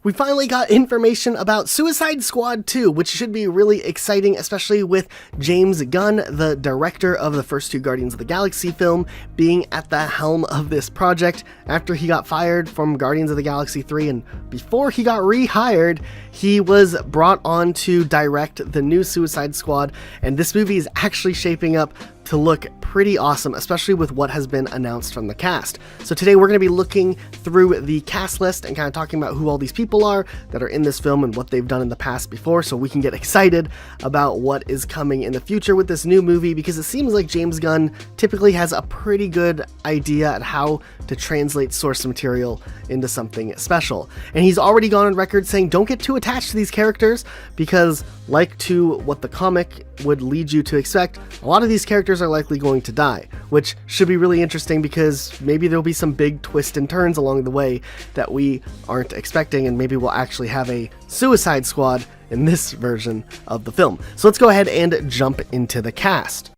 We finally got information about Suicide Squad 2, which should be really exciting, especially with James Gunn, the director of the first two Guardians of the Galaxy film, being at the helm of this project after he got fired from Guardians of the Galaxy 3, and before he got rehired, he was brought on to direct the new Suicide Squad, and this movie is actually shaping up to look pretty awesome, especially with what has been announced from the cast. So today we're going to be looking through the cast list and kind of talking about who all these people are that are in this film and what they've done in the past before, so we can get excited about what is coming in the future with this new movie, because it seems like James Gunn typically has a pretty good idea at how to translate source material into something special. And he's already gone on record saying don't get too attached to these characters, because like to what the comic would lead you to expect, a lot of these characters are likely going to die, which should be really interesting because maybe there'll be some big twists and turns along the way that we aren't expecting, and maybe we'll actually have a Suicide Squad in this version of the film. So let's go ahead and jump into the cast.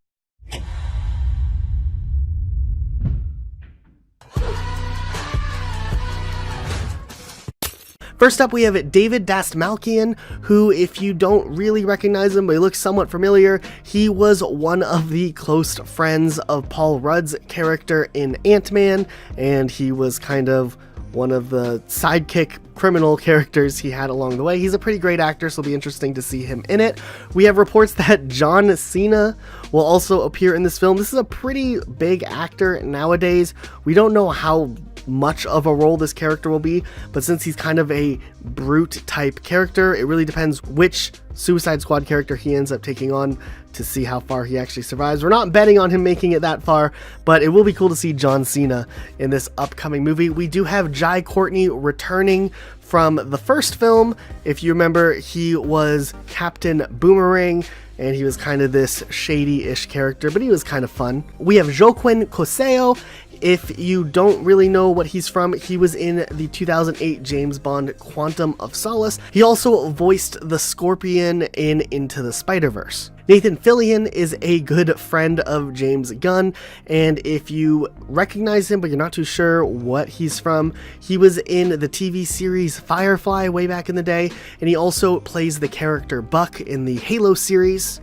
First up, we have David Dastmalchian, who, if you don't really recognize him, but he looks somewhat familiar, he was one of the close friends of Paul Rudd's character in Ant-Man, and he was kind of one of the sidekick criminal characters he had along the way. He's a pretty great actor, so it'll be interesting to see him in it. We have reports that John Cena will also appear in this film. This is a pretty big actor nowadays. We don't know how much of a role this character will be, but since he's kind of a brute type character, it really depends which Suicide Squad character he ends up taking on to see how far he actually survives. We're not betting on him making it that far, but it will be cool to see John Cena in this upcoming movie. We do have Jai Courtney returning from the first film. If you remember, he was Captain Boomerang, and he was kind of this shady-ish character, but he was kind of fun. We have Joaquin Cosio. If you don't really know what he's from, he was in the 2008 James Bond Quantum of Solace. He also voiced the Scorpion in Into the Spider-Verse. Nathan Fillion is a good friend of James Gunn, and if you recognize him but you're not too sure what he's from, he was in the TV series Firefly way back in the day, and he also plays the character Buck in the Halo series.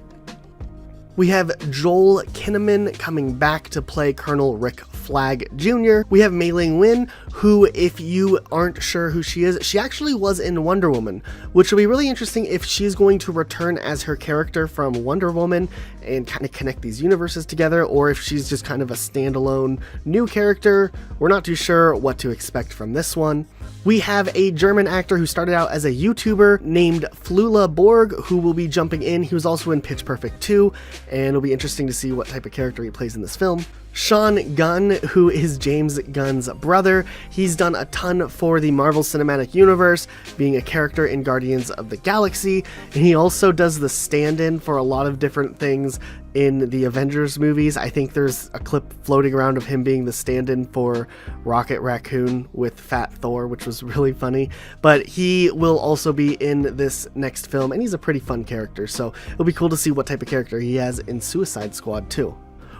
We have Joel Kinnaman coming back to play Colonel Rick Flag Jr. We have Mei Ling Wen, who, if you aren't sure who she is, she actually was in Wonder Woman, which will be really interesting if she's going to return as her character from Wonder Woman and kind of connect these universes together, or if she's just kind of a standalone new character. We're not too sure what to expect from this one. We have a German actor who started out as a YouTuber named Flula Borg, who will be jumping in. He was also in Pitch Perfect 2, and it'll be interesting to see what type of character he plays in this film. Sean Gunn, who is James Gunn's brother. He's done a ton for the Marvel Cinematic Universe, being a character in Guardians of the Galaxy, and he also does the stand-in for a lot of different things in the Avengers movies. I think there's a clip floating around of him being the stand-in for Rocket Raccoon with Fat Thor, which was really funny, but he will also be in this next film, and he's a pretty fun character, so it'll be cool to see what type of character he has in Suicide Squad 2.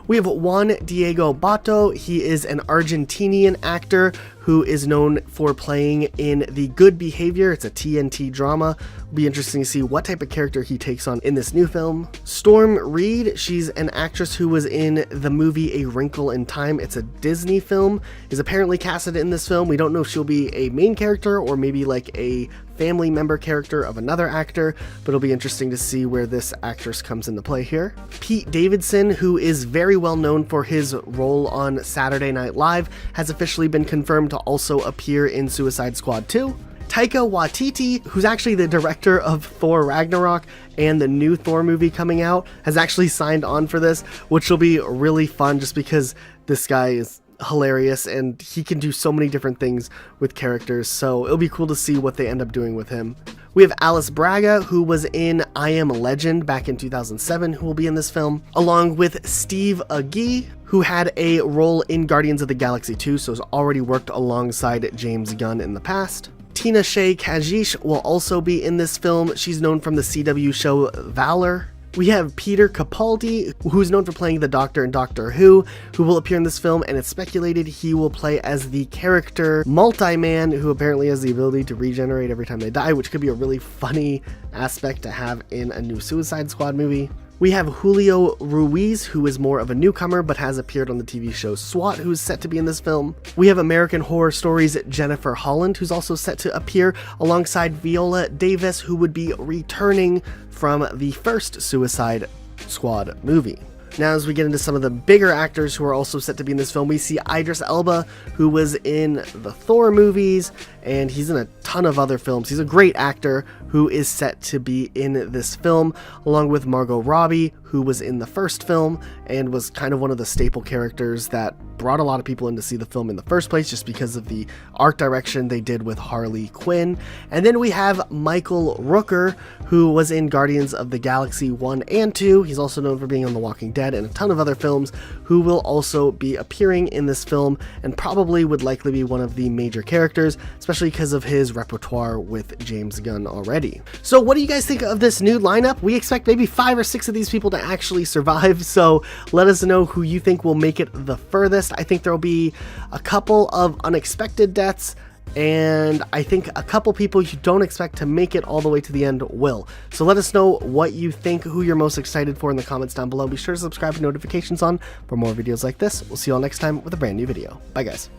We have Juan Diego Botto. He is an Argentinian actor who is known for playing in The Good Behavior. It's a TNT drama. It'll be interesting to see what type of character he takes on in this new film. Storm Reed, she's an actress who was in the movie A Wrinkle in Time. It's a Disney film, is apparently casted in this film. We don't know if she'll be a main character or maybe like a family member character of another actor, but it'll be interesting to see where this actress comes into play here. Pete Davidson, who is very well known for his role on Saturday Night Live, has officially been confirmed to also appear in Suicide Squad 2. Taika Waititi, who's actually the director of Thor Ragnarok and the new Thor movie coming out, has actually signed on for this, which will be really fun just because this guy is hilarious and he can do so many different things with characters, so it'll be cool to see what they end up doing with him. We have Alice Braga, who was in I Am Legend back in 2007, who will be in this film, along with Steve Agee, who had a role in Guardians of the Galaxy 2, so has already worked alongside James Gunn in the past. Tina Shay Kajish will also be in this film. She's known from the CW show Valor. We have Peter Capaldi, who's known for playing the Doctor in Doctor Who will appear in this film, and it's speculated he will play as the character Multi-Man, who apparently has the ability to regenerate every time they die, which could be a really funny aspect to have in a new Suicide Squad movie. We have Julio Ruiz, who is more of a newcomer but has appeared on the TV show SWAT, who's set to be in this film. We have American Horror Stories' Jennifer Holland, who's also set to appear alongside Viola Davis, who would be returning from the first Suicide Squad movie. Now, as we get into some of the bigger actors who are also set to be in this film, we see Idris Elba, who was in the Thor movies, and he's in a ton of other films. He's a great actor who is set to be in this film, along with Margot Robbie, who was in the first film and was kind of one of the staple characters that brought a lot of people in to see the film in the first place, just because of the art direction they did with Harley Quinn. And then we have Michael Rooker, who was in Guardians of the Galaxy 1 and 2. He's also known for being on The Walking Dead and a ton of other films, who will also be appearing in this film and probably would likely be one of the major characters, especially because of his repertoire with James Gunn already. So what do you guys think of this new lineup? We expect maybe 5 or 6 of these people to actually survive, so let us know who you think will make it the furthest. I think there will be a couple of unexpected deaths, and I think a couple people you don't expect to make it all the way to the end will. So let us know what you think, who you're most excited for in the comments down below. Be sure to subscribe with notifications on for more videos like this. We'll see you all next time with a brand new video. Bye guys.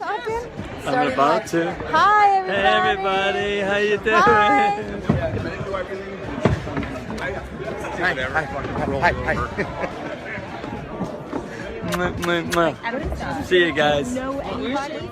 I'm about to. Hi everybody. Hey everybody, how you doing? Hi. See you guys. Know anybody?